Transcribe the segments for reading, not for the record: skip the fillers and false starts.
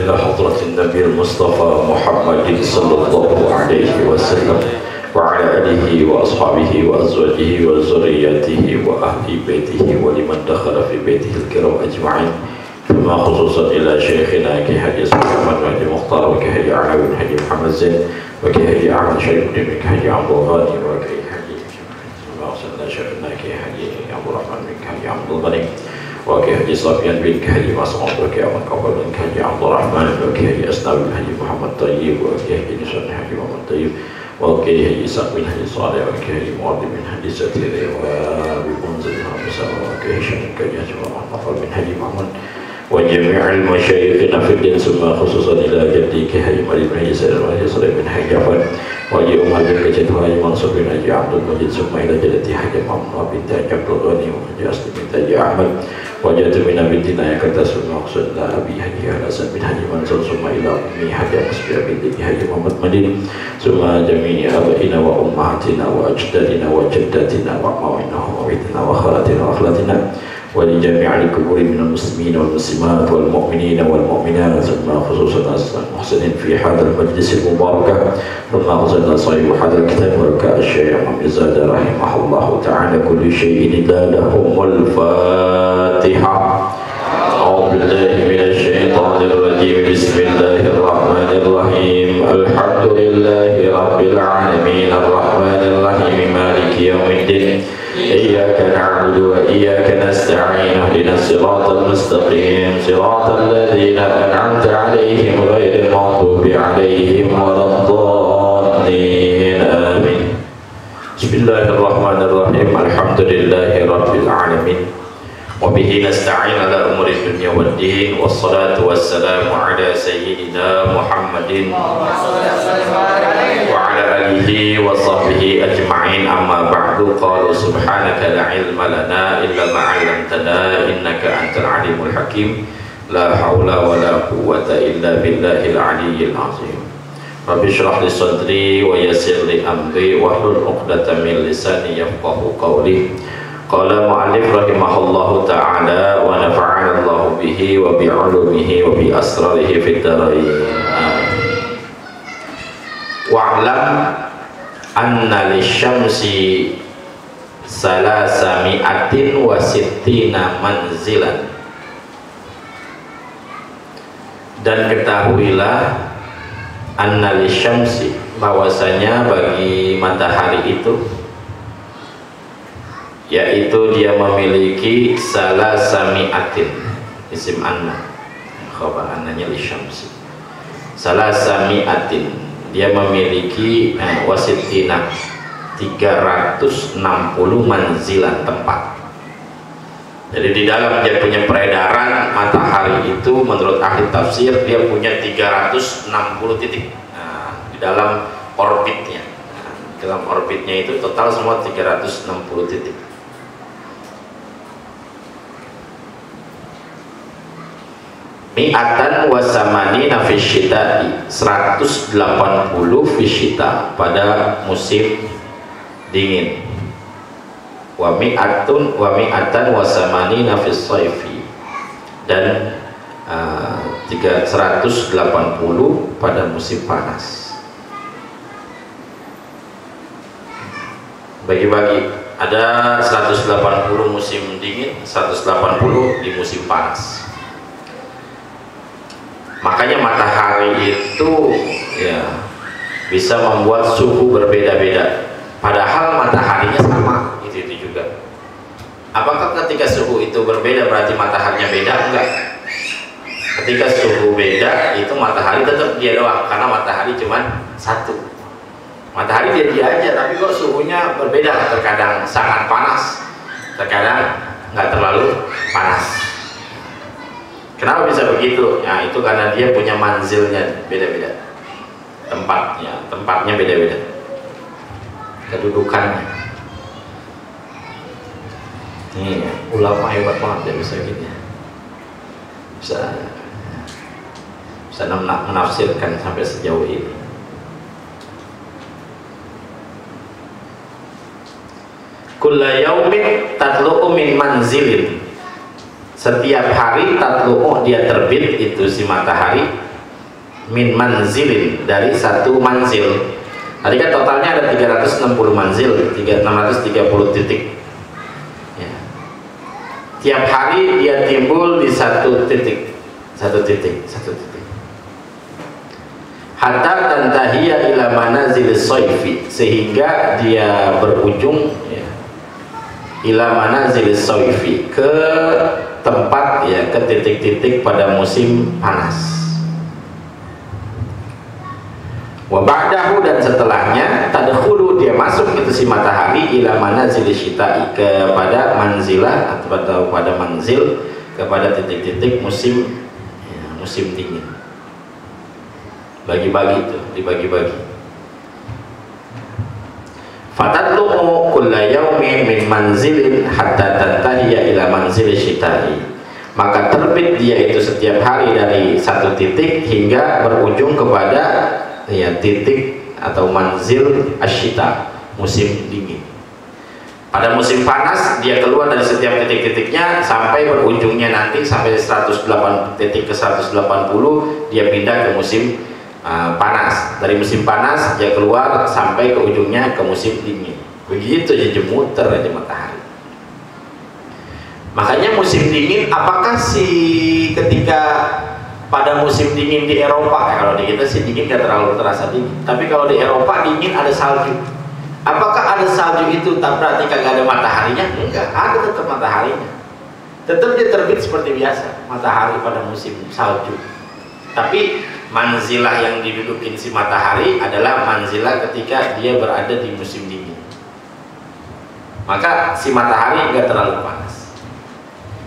إلى حضرة النبي المصطفى محمد صلى الله عليه وسلم وعلى آله وأصحابه وأزواجه وذرياته وأهل بيته ولمن دخل في بيته الكرام أجمعين، ثم خصوصا إلى شيخنا كحاج محمد مهدي مختار وكحاج علوي بن حاج محمد زين وكحاج أحمد شريف بن حاج عبد الغني وكحاج ثم أرسلنا شيخنا كحاج عبد الرحمن بن حاج عبد الغني وكحاج صافيان بن حاج مسعود وكحاج قبل بن حاج عبد الرحمن وكحاج أسناوي بن حاج محمد طيب وكحاج نسان حاج محمد طيب وكحاج إسحاق بن حاج صالح وكحاج معاذ بن حاج ستير وبمنزل الحمسة وكحاج شريف محمد بن حاج محمد وجميع المشايخنا في الدين، ثم خصوصا إلى جدي كحاج مريم بن حاج سليم وحاج صالح بن حاج جعفر وحاج عمر بن كجد وحاج منصور بن حاج عبد المجيد، ثم إلى جدتي حاج ممنوع بنت حاج عبد الغني وحاج أسلم بنت حاج أحمد وجدت من بنت نايكة، ثم خصوصا أبي حاج حسن بن حاج منصور، ثم إلى أمي حاج مسبية بنت حاج محمد مدين، ثم جميع آبائنا وأمهاتنا وأجدادنا وجداتنا وأعمامنا وأمواتنا وخالاتنا وأخواتنا ولجميع القبور من المسلمين والمسلمات والمؤمنين والمؤمنات، ثم خصوصا المحسنين في هذا المجلس المبارك، ثم خصوصا صاحب هذا الكتاب وركاء الشيخ محمد زاد رحمه الله تعالى كل شيء إلا لهم الفاتحة. أعوذ بالله من الشيطان الرجيم، بسم الله الرحمن الرحيم، الحمد لله رب العالمين الرحمن الرحيم مالك يوم الدين، إياك نعبد وإياك نستعين، اهدنا الصراط المستقيم صراط الذين أنعمت عليهم غير المغضوب عليهم ولا الضالين آمين. بسم الله الرحمن الرحيم، الحمد لله رب العالمين وبه نستعين على أمور الدنيا والدين، والصلاة والسلام على سيدنا محمد وعلى آله وصحبه أجمعين، أما بعد. قالوا سبحانك لا علم لنا إلا ما علمتنا إنك أنت العليم الحكيم، لا حول ولا قوة إلا بالله العلي العظيم. رب اشرح لي صدري ويسر لي أمري واحلل عقدة من لساني يفقه قولي. قال المؤلف رحمه الله تعالى ونفعنا الله به وبعلومه وبأسراره في الدارين. Wa'lam anna lisyamsi salasami'atin wa sittina manzilan, dan ketahuilah anna lisyamsi bahwasanya bagi matahari itu, yaitu dia memiliki salasami'atin, isim anna, khabar annanya lisyamsi, salasami'atin dia memiliki wasittina 360 manzilan tempat. Jadi di dalam dia punya peredaran matahari itu menurut ahli tafsir dia punya 360 titik. Nah, di dalam orbitnya, dalam orbitnya itu total semua 360 titik. Mi'atan wasamanina fisyita'i, 180 fisyita pada musim dingin, wa mi'atan wasamanina fisyaifi, dan 180 pada musim panas. Bagi-bagi, ada 180 musim dingin, 180 di musim panas. Makanya matahari itu ya bisa membuat suhu berbeda-beda, padahal mataharinya sama, itu juga. Apakah ketika suhu itu berbeda berarti mataharinya beda? Enggak. Ketika suhu beda itu matahari tetap dia doang, karena matahari cuma satu. Matahari dia aja, tapi kok suhunya berbeda, terkadang sangat panas, terkadang nggak terlalu panas. Kenapa bisa begitu? Ya itu karena dia punya manzilnya beda-beda, tempatnya beda-beda, kedudukannya. Nih ulama hebat banget ya, bisa gitu ya, bisa menafsirkan sampai sejauh ini. Kulla yaumin tatlu'u min manzilin, setiap hari tatlu'u dia terbit itu si matahari min manzilin, dari satu manzil. Tadi kan totalnya ada 360 manzil, 630 titik ya. Tiap hari dia timbul di satu titik hatta tantahiya ila manazil soifi, sehingga dia berujung ya, ila manazil soifi, ke tempat ya, ke titik-titik pada musim panas. Wa ba'dahu, dan setelahnya tadkhulu, dia masuk itu si matahari ila manazil syita'i, kepada manzilah atau pada manzil, kepada titik-titik musim ya, musim dingin. Bagi-bagi itu, dibagi-bagi. Fatatlu'u kulla yaumin min manzilin hatta tantahiya ila manzil syita'i, maka terbit dia itu setiap hari dari satu titik hingga berujung kepada ya, titik atau manzil asyita, musim dingin. Pada musim panas dia keluar dari setiap titik-titiknya sampai berujungnya nanti sampai 108 titik ke 180, dia pindah ke musim panas. Dari musim panas dia keluar sampai ke ujungnya ke musim dingin. Begitu aja muter aja matahari. Makanya musim dingin, apakah ketika pada musim dingin di Eropa, kalau di kita sih dingin gak terlalu terasa dingin, tapi kalau di Eropa dingin ada salju. Apakah ada salju itu tak berarti kagak ada mataharinya? Enggak, ada tetap mataharinya. Tetap dia terbit seperti biasa matahari pada musim salju. Tapi manzilah yang didudukin si matahari adalah manzilah ketika dia berada di musim dingin. Maka si matahari enggak terlalu panas.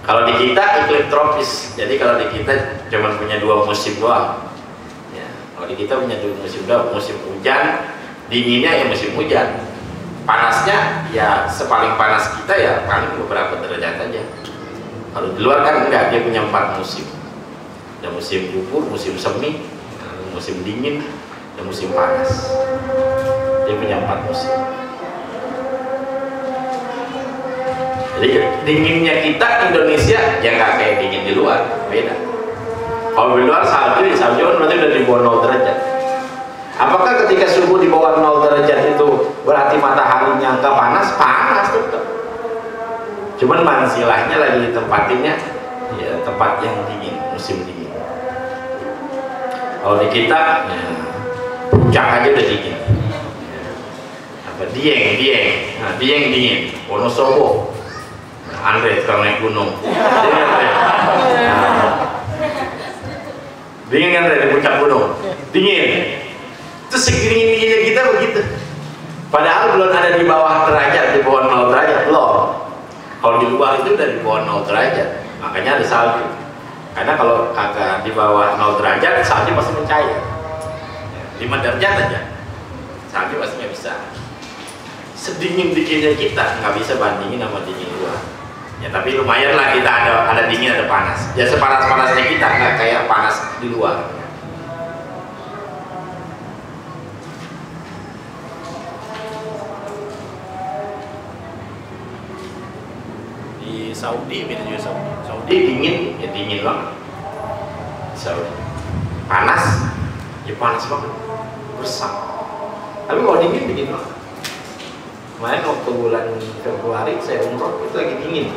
Kalau di kita iklim tropis, jadi kalau di kita cuma punya dua musim doang. Ya, kalau di kita punya dua musim doang, musim hujan, dinginnya ya musim hujan, panasnya ya sepaling panas kita ya paling beberapa derajat aja. Kalau di luar kan enggak, dia punya 4 musim. Ada musim gugur, musim semi, musim dingin, dan musim panas. Dia punya 4 musim. Jadi dinginnya kita Indonesia ya nggak kayak dingin di luar, beda. Kalau di luar salju berarti udah di bawah 0 derajat. Apakah ketika suhu di bawah 0 derajat itu berarti mataharinya nggak panas? Panas tetap. Cuman manzilahnya lagi ditempatinnya ya tempat yang dingin, musim dingin. Kalau di kita ya, puncak aja udah dingin. Apa Dieng, nah, Dieng dingin, Wonosobo. Andre tukang naik gunung. Dingin kan dari puncak gunung, dingin. Terus segini-dingin kita begitu. Padahal belum ada di bawah derajat, di bawah 0 derajat belum. Kalau di luar itu udah di bawah 0 derajat, makanya ada salju. Karena kalau agak di bawah 0 derajat, salju pasti mencair. 5 derajat aja, salju pasti nggak bisa. Sedingin-dinginnya kita nggak bisa bandingin sama dingin luar. Ya tapi lumayan lah kita ada dingin ada panas. Ya sepanas-panasnya kita nggak kayak panas di luar. Di Saudi beda juga Saudi dingin ya dingin banget. Saudi panas ya panas banget, bersam. Tapi kalau dingin banget. Kemarin waktu bulan Februari saya umroh itu lagi dingin.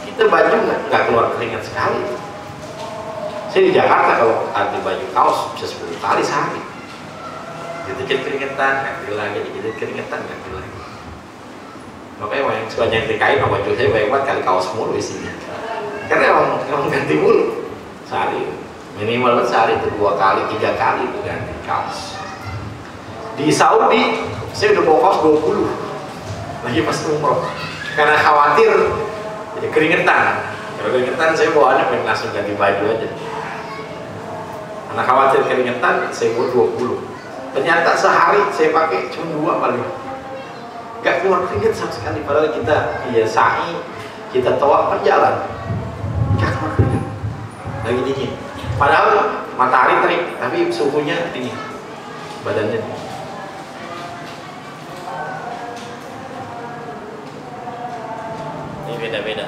Kita baju nggak keluar keringat sekali. Saya di Jakarta kalau ganti baju kaos bisa 10 kali sehari. Dikit keringetan, ganti lagi, dikit keringetan, ganti lagi. Makanya yang suka nyentikain sama baju saya banyak banget kali kaos mulu isinya. Karena emang ganti mulu sehari. Minimal sehari itu 2 kali, 3 kali itu ganti kaos. Di Saudi saya udah bawa kaos 20 lagi pas umroh karena khawatir jadi keringetan. Kalau keringetan saya bawaannya pengen langsung ganti baju aja, karena khawatir keringetan saya bawa 20. Ternyata sehari saya pakai cuma 2 paling, gak keluar keringet sama sekali. Padahal kita ya sa'i, kita tawaf kan jalan, gak keluar keringet, lagi dingin. Padahal matahari terik tapi suhunya dingin, badannya dingin. Beda-beda.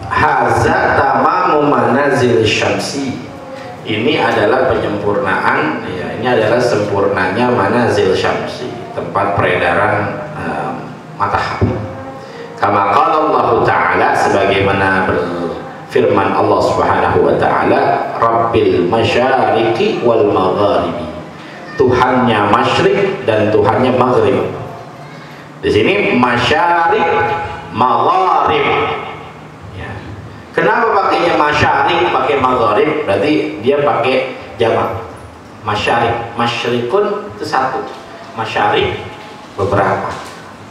Haza tamamu manazil syamsi. Ini adalah penyempurnaan, ya, ini adalah sempurnanya manazil syamsi, tempat peredaran matahari. Kama qala Allah Ta'ala, sebagaimana berfirman Allah Subhanahu wa Ta'ala, Rabbil masyariqi wal magharibi. Tuhannya masyrik dan Tuhannya maghrib. Di sini masyariq, magharib. Kenapa pakainya masyarik, pakai maghrib? Berarti dia pakai jamak. Masyarik, masyrikun itu satu, masyarik beberapa,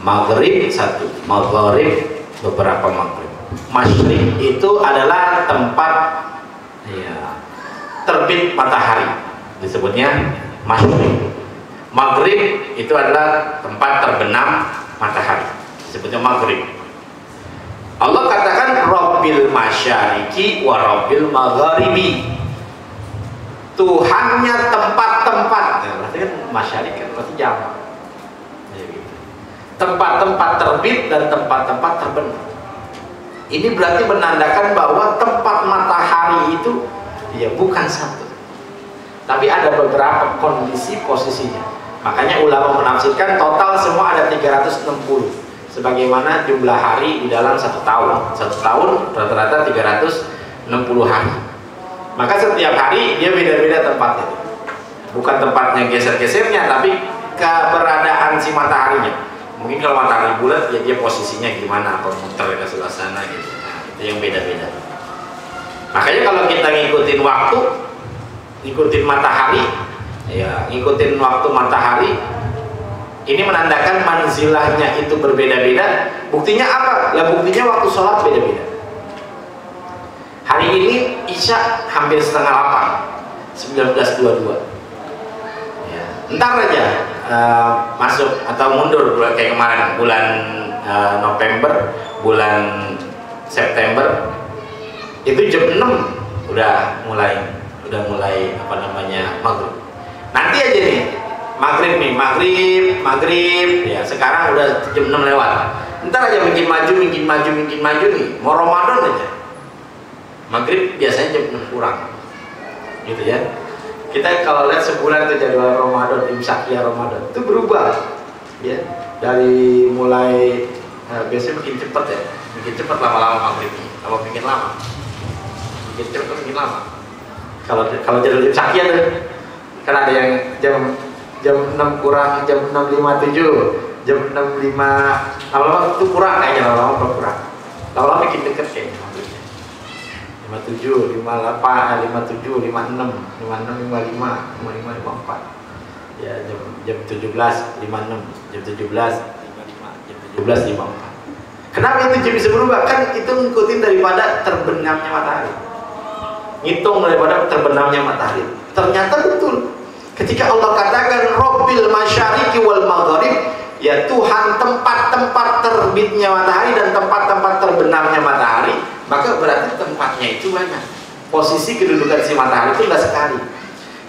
maghrib satu, maghrib beberapa maghrib. Masyrik itu adalah tempat, ya, terbit matahari, disebutnya masyrik. Maghrib itu adalah tempat terbenam matahari, disebutnya maghrib. Allah katakan Rabbil masyariki wa Rabbil magharibi. Tuhannya tempat-tempat. Nah, berarti kan masyarik kan berarti jamak. Tempat-tempat terbit dan tempat-tempat terbenam. Ini berarti menandakan bahwa tempat matahari itu ya bukan satu, tapi ada beberapa kondisi posisinya. Makanya ulama menafsirkan total semua ada 360. Sebagaimana jumlah hari di dalam satu tahun. Satu tahun rata-rata 360 hari. Maka setiap hari dia beda-beda tempatnya. Bukan tempatnya geser-gesernya, tapi keberadaan si mataharinya. Mungkin kalau matahari bulat ya dia posisinya gimana, atau muter ke sebelah sana gitu. Nah, itu yang beda-beda. Makanya kalau kita ngikutin waktu, ngikutin matahari, ya ngikutin waktu matahari, ini menandakan manzilahnya itu berbeda-beda. Buktinya apa? Lah buktinya waktu sholat beda-beda. Hari ini Isya hampir setengah 8, 19.22. Ya. Ntar aja masuk atau mundur kayak kemarin bulan November, bulan September itu jam 6 udah mulai apa namanya maghrib. Nanti aja nih maghrib nih, maghrib ya, sekarang udah jam 6 lewat. Ntar aja makin maju nih, mau Ramadan aja maghrib biasanya jam 6 kurang gitu ya. Kita kalau lihat sebulan itu jadwal Ramadan, imsakiyah Ramadan itu berubah ya, dari mulai biasanya makin cepat ya, makin cepat lama-lama maghrib, kalau makin lama makin cepat makin lama. Kalau jadwal imsakiyah tuh kan ada yang jam 6 kurang, jam 6.57, jam 6.5, lama-lama itu kurang kayaknya, lama-lama berkurang, lama-lama makin deket kayaknya maghribnya. 57, 58, 57, 56, 55, 54 ya, jam 17, 56, jam 17, 55, jam 17, 54. Kenapa itu jam bisa berubah? Kan itu ngikutin daripada terbenamnya matahari, ngitung daripada terbenamnya matahari. Ternyata betul ketika Allah katakan Rabbil masyariqi wal magharib, ya Tuhan tempat-tempat terbitnya matahari dan tempat-tempat terbenamnya matahari, maka berarti tempatnya itu banyak. Posisi kedudukan si matahari itu enggak sekali.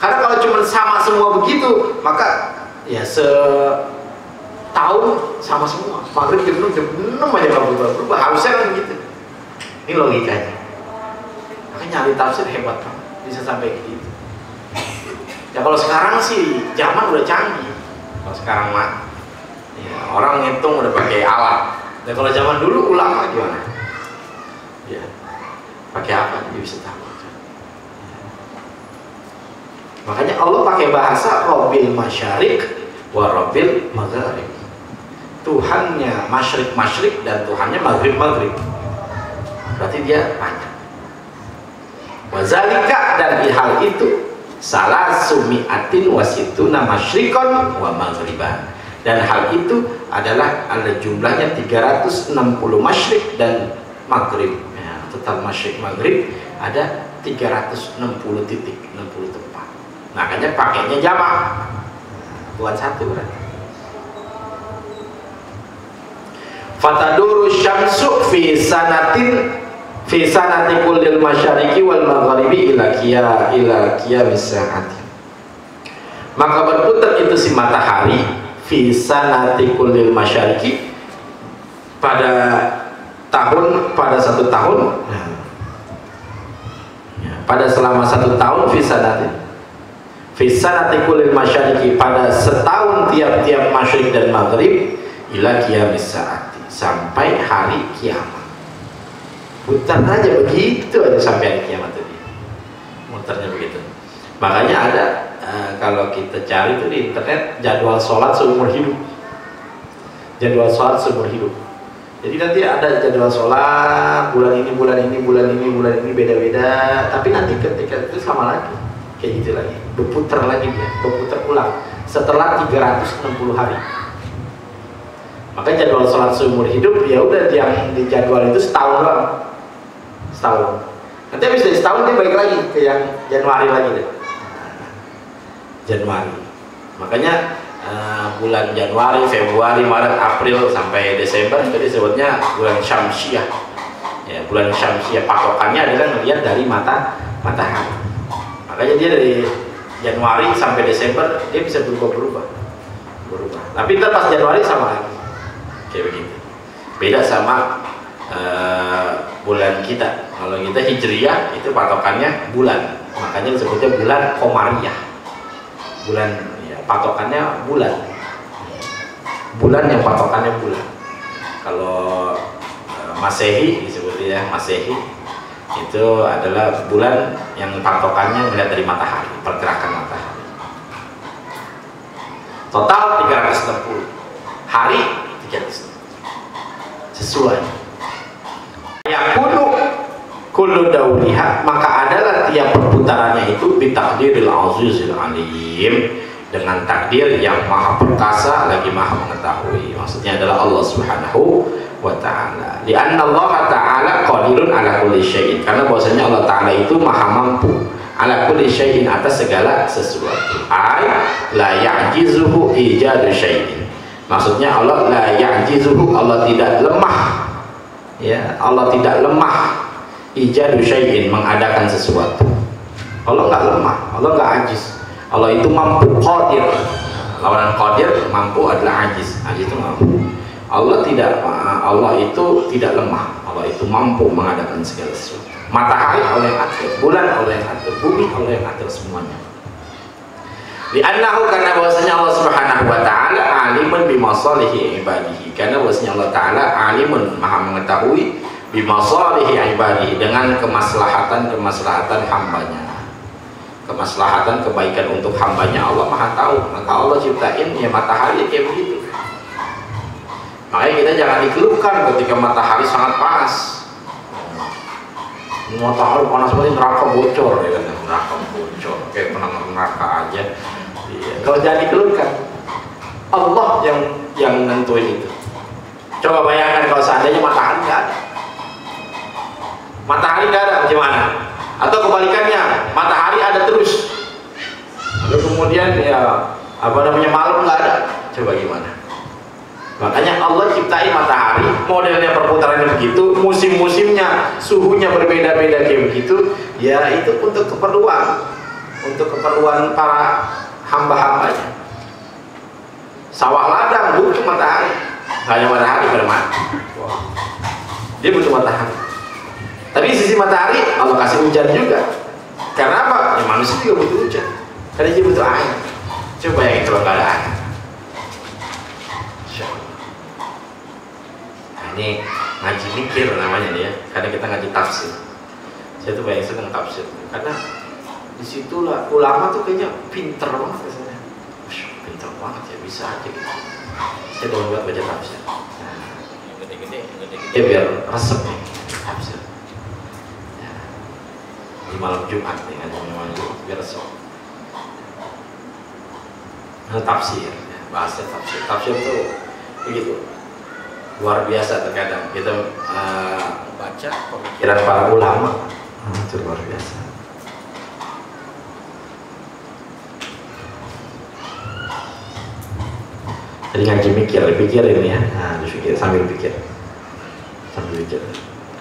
Karena kalau cuma sama semua begitu, maka ya setahun sama semua. Maghrib jam 6 aja nggak berubah. Harusnya kan begitu. Ini logikanya. Makanya ahli tafsir hebat banget, bisa sampai gitu. Ya kalau sekarang sih zaman udah canggih. Kalau sekarang mah ya, orang ngitung udah pakai alat. Dan kalau zaman dulu ulama gimana? Ya, pakai apa dia bisa tahu. Makanya Allah pakai bahasa Rabbil masyariq wa Rabbil magharib. Tuhannya masyrik dan Tuhannya maghrib. Berarti dia banyak. Wazalika, dan di hal itu salah sumiatin wasituna masyrikon wa maghriban, dan hal itu adalah ada jumlahnya 360 masyrik dan maghrib ya, total masyrik maghrib ada 360 titik, 60 tempat. Makanya pakainya jamak, bukan satu berarti. Fataduru syamsu fi sanati kullil masyariqi wal magharibi ila qiyamis saati. Maka berputar itu si matahari fi sanati kullil masyariki, pada satu tahun, pada selama satu tahun, fi sanati kullil masyariki, pada setahun tiap-tiap masyrik dan maghrib, ila qiyamis saati, sampai hari kiamat. Putar aja begitu aja sampai hari kiamat tadi, muternya begitu. Makanya ada kalau kita cari itu di internet jadwal sholat seumur hidup, jadwal sholat seumur hidup. Jadi nanti ada jadwal sholat bulan ini beda-beda, tapi nanti ketika itu sama lagi, kayak gitu lagi, berputar lagi dia, berputar ulang setelah 360 hari. Maka jadwal sholat seumur hidup ya udah yang di jadwal itu setahun doang, setahun. Nanti habis dari setahun dia balik lagi ke yang Januari lagi deh. Januari. Makanya bulan Januari, Februari, Maret, April sampai Desember itu disebutnya bulan Syamsiah. Ya, bulan Syamsiah patokannya adalah melihat dari matahari. Makanya dia dari Januari sampai Desember dia bisa berubah. Tapi ntar pas Januari sama lagi. Kayak begitu. Beda sama bulan kita. Kalau kita Hijriyah itu patokannya bulan. Makanya disebutnya bulan Qomariyah. Bulan ya, patokannya bulan yang patokannya bulan. Kalau Masehi disebutnya Masehi itu adalah bulan yang patokannya melihat dari matahari, pergerakan matahari. Total 360 hari, 360 sesuai yang kullu dauriha, maka adalah tiap perputarannya itu bitakdiril azizil alim, dengan takdir yang maha perkasa lagi maha mengetahui. Maksudnya adalah Allah Subhanahu wa ta'ala. Lianna Allah ta'ala qadirun ala kulli syai'in, karena bahwasanya Allah ta'ala itu maha mampu ala kulli syai'in, atas segala sesuatu. Ay la ya'jizuhu ijadu syai'in, maksudnya Allah la ya'jizuhu, Allah tidak lemah, ya, Allah tidak lemah ijadu syai'in, mengadakan sesuatu. Allah nggak lemah, Allah nggak ajiz. Allah itu mampu, qadir. Lawanan qadir, mampu adalah ajiz. Ajiz itu mampu. Allah itu tidak lemah. Allah itu mampu mengadakan segala sesuatu. Matahari Allah yang atur, bulan Allah yang atur, bumi Allah yang atur semuanya. Li'annahu, karena bahwasanya Allah Subhanahu wa ta'ala alimun bimasalihi ibadihi, karena bahwasanya Allah ta'ala alimun, maha mengetahui bimasalihi ibadihi, dengan kemaslahatan hambanya, kemaslahatan kebaikan untuk hambanya Allah maha tahu. Maka Allah ciptain ya matahari kayak begitu. Makanya kita jangan dikeluhkan ketika matahari sangat panas. Matahari panas banget, neraka bocor, ya kan? Neraka bocor kayak penangan neraka aja. Iya. Kalau jangan dikeluhkan, Allah yang nentuin itu. Coba bayangkan kalau seandainya matahari nggak ada, gimana? Atau kebalikannya, matahari ada terus, lalu kemudian ya malam nggak ada, coba gimana? Makanya Allah ciptain matahari, modelnya perputarannya begitu, musim-musimnya, suhunya berbeda-beda kayak begitu, ya itu untuk keperluan para hamba-hambanya. Sawah ladang butuh matahari, nggak ada matahari pada mati. Dia butuh matahari. Tapi sisi matahari Allah kasih hujan juga. Karena apa? Ya manusia juga butuh hujan. Karena dia butuh air. Coba yang kalau nggak ada air. Nah, ini ngaji mikir namanya dia. Karena kita ngaji tafsir. Saya tuh banyak senang tafsir. Karena disitulah ulama tuh kayaknya pinter banget rasanya. Pinter banget ya, bisa aja gitu. Saya udah buat baca tafsir. Nah, yang gede-gede ya biar resep nih tafsir. Di malam Jumat nih, malam Jumat biar sok. Nah, tafsir, bahasa tafsir tuh begitu luar biasa. Terkadang kita baca pemikiran para ulama, itu luar biasa. Jadi ngaji dipikir ini ya, nah dipikir sambil pikir.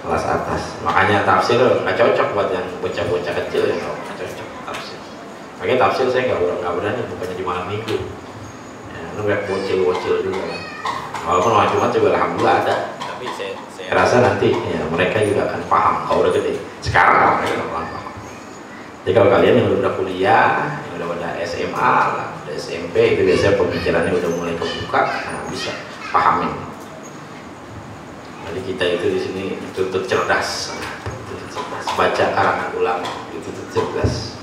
Kelas atas. Makanya tafsir nggak cocok buat yang bocah-bocah kecil, yang nggak cocok tafsir. Makanya tafsir saya nggak berani, bukannya di malam minggu. Ya, nunggu bocil-bocil juga kan. Walaupun orang Jumat juga alhamdulillah ada, tapi saya rasa nanti ya, mereka juga akan paham kalau udah gede. Sekarang mereka udah paham. Jadi kalau kalian yang udah kuliah, yang udah pada SMA, udah SMP, itu biasanya pemikirannya udah mulai kebuka, nah bisa pahamin. Jadi kita itu di sini dituntut cerdas, baca karangan ulama, dituntut cerdas.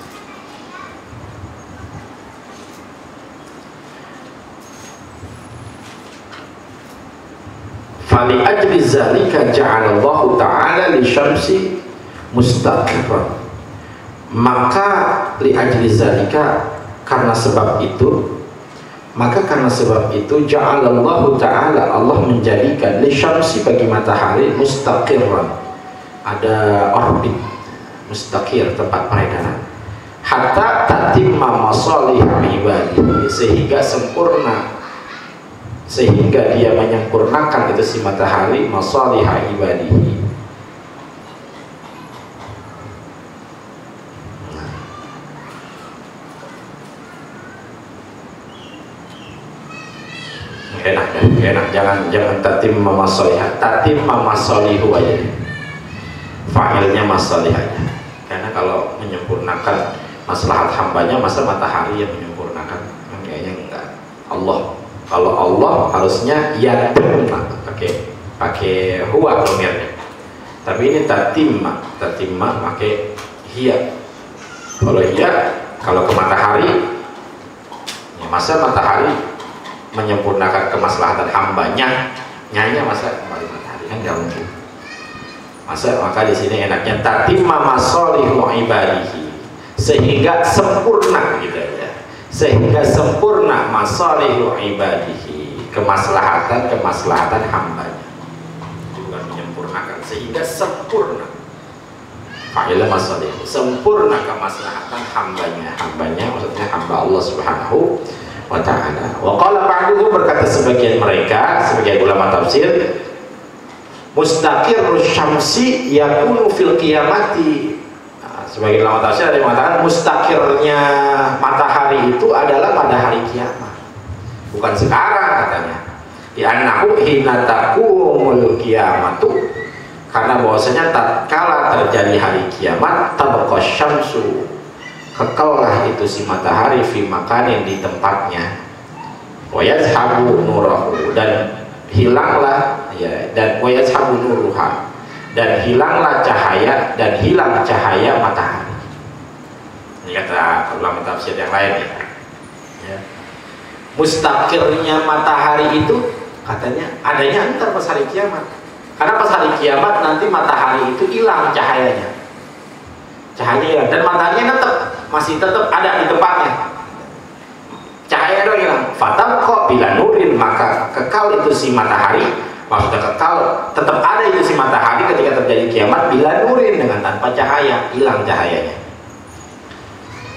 Fali ajli zalika ja'alallahu ta'ala li syamsi mustaqirran. Maka li ajli zalika, karena sebab itu ja'alallahu ta'ala, Allah menjadikan li syamsi, bagi matahari, mustaqirran, ada orbit, mustaqir, tempat peredaran, hatta tatimma masalih ibadihi, sehingga dia menyempurnakan itu si matahari masalih ibadihi, enak, jangan tatim masalihah, tatim masalihu aja, fa'ilnya masalih aja, karena kalau menyempurnakan maslahat hambanya, masa matahari yang menyempurnakan? Kayaknya enggak. Allah, kalau Allah harusnya yatimma, pakai huwa domirnya, tapi ini tatimma pakai hiya. Kalau ke matahari ya, masa matahari menyempurnakan kemaslahatan hambanya, nyanya masa kembali matahari, kan nggak mungkin. Maka di sini enaknya tatimma masalihu ibadihi, sehingga sempurna gitu ya, sehingga sempurna masalihu ibadihi, kemaslahatan hambanya, bukan menyempurnakan, sehingga sempurna. Fa'ilah masalih, sempurna kemaslahatan hambanya maksudnya hamba Allah Subhanahu wa ta'ala. Wa qala ba'duhum, berkata sebagian ulama tafsir, mustaqirrus syamsi yakunu fil qiyamati. Sebagian ulama tafsir ada yang mengatakan mustaqirnya matahari itu adalah pada hari kiamat, bukan sekarang katanya. Di annahu hina taqumul qiyamatu, karena bahwasanya tatkala terjadi hari kiamat, tabqa syamsu, kekallah itu si matahari fi makanin, di tempatnya, wa yazhabu nurahu, dan hilanglah ya, dan wa yazhabu nuruha, dan hilanglah cahaya, dan hilang cahaya matahari. Ini kata ulama tafsir yang lain ya. Mustaqirnya matahari itu katanya adanya antar pas hari kiamat, karena pas hari kiamat nanti matahari itu hilang cahayanya hilang, dan mataharinya masih tetap ada di tempatnya, cahaya doang hilang. Fatabqa bila nurin, maka kekal itu si matahari, maksudnya kekal tetap ada itu si matahari ketika terjadi kiamat, bila nurin, dengan tanpa cahaya, hilang cahayanya.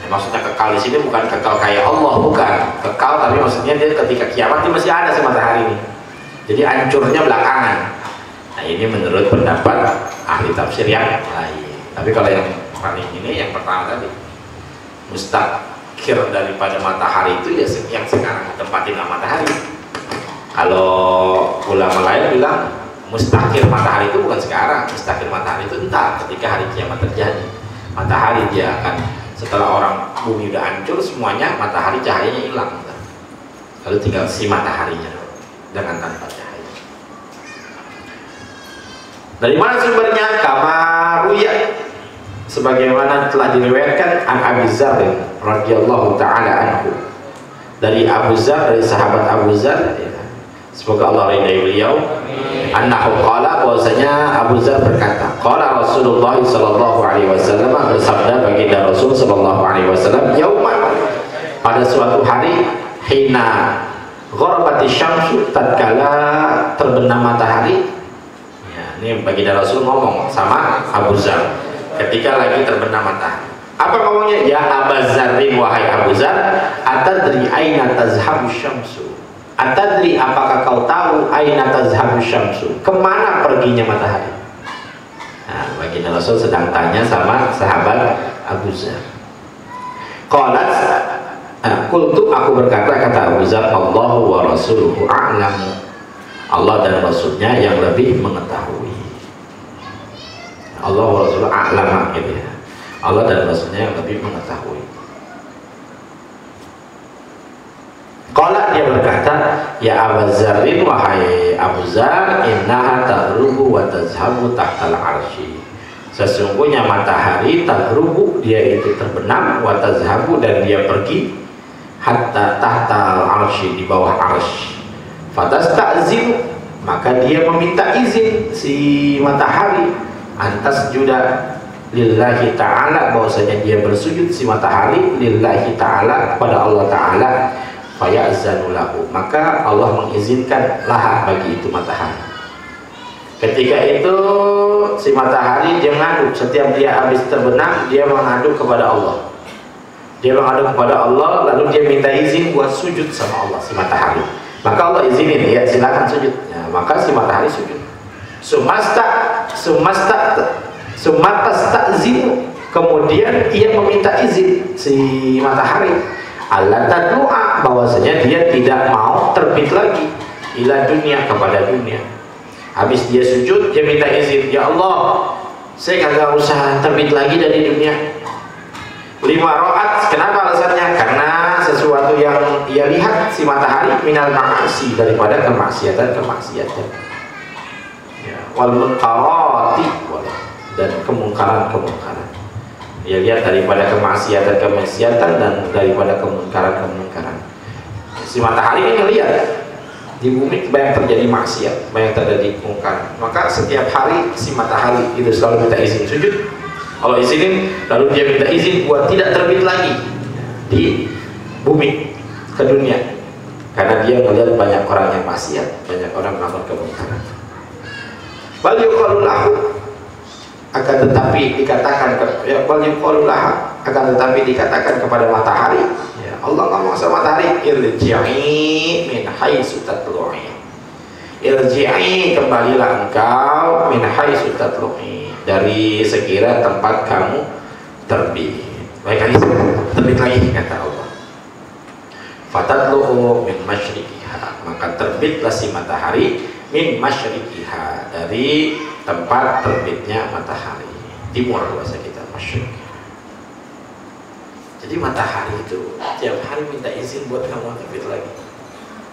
Maksudnya kekal di sini bukan kekal kayak Allah, bukan kekal, tapi maksudnya dia ketika kiamat dia masih ada si matahari ini, jadi hancurnya belakangan. Nah ini menurut pendapat ahli tafsir yang lain. Tapi kalau yang paling ini yang pertama tadi, mustaqir daripada matahari itu ya yang sekarang tempatin matahari. Kalau ulama lain bilang mustaqir matahari itu bukan sekarang, mustaqir matahari itu entar ketika hari kiamat terjadi. Matahari dia akan, setelah orang bumi udah hancur semuanya, matahari cahayanya hilang, lalu tinggal si mataharinya dengan tanpa cahaya. Dari mana sumbernya? Kamaruya, sebagaimana telah diriwayatkan an Abi Dzar radhiyallahu taala anhu, dari Abu Dzar, dari sahabat Abu Dzar ya, semoga Allah ridai beliau, annahu qala, bahwasanya Abu Dzar berkata, qala Rasulullah sallallahu alaihi wasallam, bersabda baginda Rasul sallallahu alaihi wasallam, yauman, pada suatu hari, hina ghorabati syamsu, tatkala terbenam matahari. Ini baginda Rasul ngomong sama Abu Dzar ketika lagi terbenam matahari. Apa ngomongnya? Ya Aba Dzarrin, wahai Abu Dzar, atadri aina tazhabu syamsu, atadri, apakah kau tahu, aina tazhabu syamsu, kemana perginya matahari? Nah, baginda Rasul sedang tanya sama sahabat Abu Dzar. Qalat, Qultu, aku berkata, kata Abu Dzar, Allahu wa rasuluhu a'lamu. Allah dan Rasulnya yang lebih mengetahui. Allah wa rasuluhu a'lamu, gitu ya. Allah dan Rasulnya yang lebih mengetahui. Qala, dia berkata, ya Abu Dzarrin, wahai Abu Dzar, innaha taghrubu wa tazhabu tahtal arsy. Sesungguhnya matahari taghrubu, dia itu terbenam, wa tazhabu, dan dia pergi, hatta tahtal arsy, di bawah arsy. Fatasta'zinu, maka dia meminta izin si matahari, antas juda lillahi ta'ala, bahwasanya dia bersujud si matahari lillahi ta'ala, kepada Allah ta'ala. Faya'zanu lahu, maka Allah mengizinkan laha, bagi itu matahari. Ketika itu si matahari dia mengadu, setiap dia habis terbenam dia mengadu kepada Allah. Dia mengadu kepada Allah, lalu dia minta izin buat sujud sama Allah, si matahari. Maka Allah izinin, ya silakan sujud. Ya, maka si matahari sujud. Sumatasta'zinu, kemudian ia meminta izin si matahari, Allah tadlu'a, bahwasanya dia tidak mau terbit lagi, ila dunia, kepada dunia. Habis dia sujud, dia minta izin, ya Allah, saya kagak usah terbit lagi dari dunia. 5 rakaat, kenapa alasannya? Karena sesuatu yang ia lihat si matahari, minal ma'asi, daripada kemaksiatan-kemaksiatan, ya, wal munkarati, dan kemungkaran-kemungkaran. Ia lihat daripada kemaksiatan-kemaksiatan dan daripada kemungkaran-kemungkaran. Si matahari ini melihat di bumi banyak terjadi maksiat, banyak terjadi kemungkaran. Maka setiap hari si matahari itu selalu minta izin sujud. Allah izinin, lalu dia minta izin buat tidak terbit lagi di bumi, ke dunia, karena dia melihat banyak orang yang maksiat, banyak orang melakukan kemungkaran. Bal yuqalu lahu, akan tetapi dikatakan, ya, bal yuqalu laha, akan tetapi dikatakan kepada matahari, ya, Allah ngomong sama matahari, irji'i min haitsu tatlu'i. Irji'i, kembalilah engkau, min haitsu tatlu'i, dari sekira tempat kamu terbit. Baik, kali terbit lagi, kata Allah. Fatatlu'u min masyriqiha, maka terbitlah si matahari, min masyriqiha, dari tempat terbitnya matahari, timur bahasa kita, masyriq. Jadi matahari itu tiap hari minta izin buat kamu terbit lagi.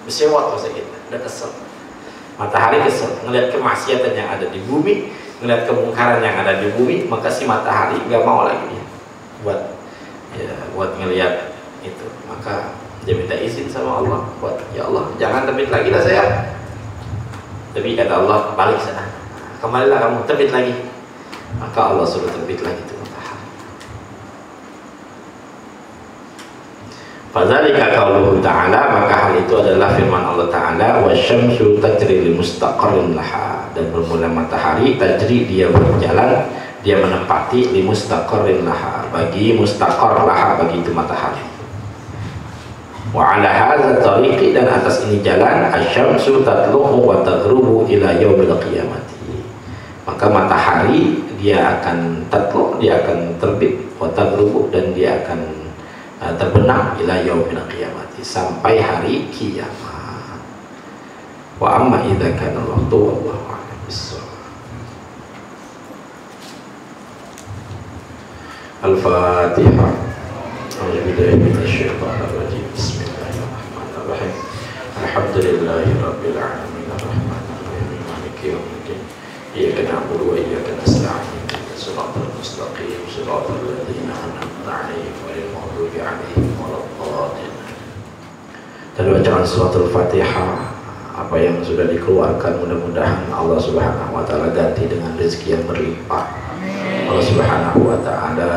Bersewat bahasa kita, udah kesel. Matahari kesel ngelihat kemaksiatan yang ada di bumi, ngelihat kemungkaran yang ada di bumi, maka si matahari nggak mau lagi dia buat ngelihat itu. Maka dia minta izin sama Allah buat, ya Allah, jangan terbit lagi lah saya. Tapi kata Allah, balik sana, kembalilah kamu, terbit lagi. Maka Allah suruh terbit lagi itu matahari. Fadzalika qauluhu ta'ala, maka hal itu adalah firman Allah Ta'ala, wasyamsu tajri li mustaqarrin laha, dan bermula matahari tajri, dia berjalan, dia menempati, li mustaqarrin laha, bagi mustaqar laha, bagi itu matahari. Wa ala hadza tariqi, dan atas ini jalan, asyamsu tatlu'u wa taghrubu ila yaumil qiyamati, maka matahari dia akan tatlu', dia akan terbit, wa taghrubu, dan dia akan terbenam ila yaumil qiyamati, sampai hari kiamat. Wa amma idza kana al-waqtu wallahu a'lam bis-shawab. Al-Fatihah. A'udzubillahi minasyaitonir rajim. Bismillahirrahmanirrahim. Alhamdulillahi rabbil alamin, arrahmanir rahim, maliki yaumiddin. Iyyaka na'budu wa iyyaka nasta'in. Shiratal mustaqim, shiratal ladzina an'amta 'alaihim ghairil maghdubi 'alaihim waladdallin. Dan bacaan suratul Fatihah, apa yang sudah dikeluarkan mudah-mudahan Allah Subhanahu wa taala ganti dengan rezeki yang berlimpah. Allah Subhanahu wa taala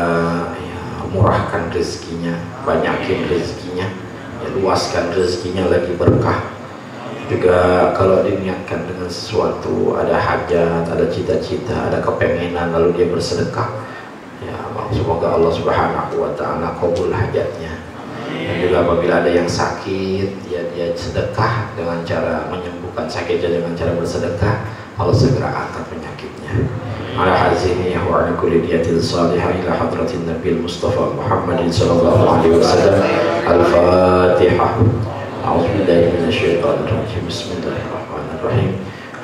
ya, murahkan rezekinya, banyakin rezekinya, ya, luaskan rezekinya lagi berkah. Juga kalau diniatkan dengan sesuatu, ada hajat, ada cita-cita, ada kepengenan, lalu dia bersedekah, ya semoga Allah Subhanahu wa taala kabul hajatnya. Dan juga apabila ada yang sakit, ya dia sedekah dengan cara menyembuhkan sakitnya dengan cara bersedekah, Allah segera angkat penyakitnya. على حزينه وعلى كل نية صالحة إلى حضرة النبي المصطفى محمد صلى الله عليه وسلم. الفاتحة. أعوذ بالله من الشيطان الرجيم. بسم الله الرحمن الرحيم.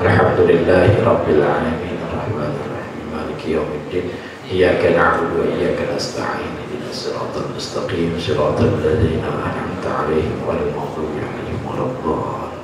الحمد لله رب العالمين الرحمن الرحيم مالك يوم الدين إياك نعبد وإياك نستعين اهدنا الصراط المستقيم صراط الذين أنعمت عليهم غير المغضوب عليهم ولا الضالين.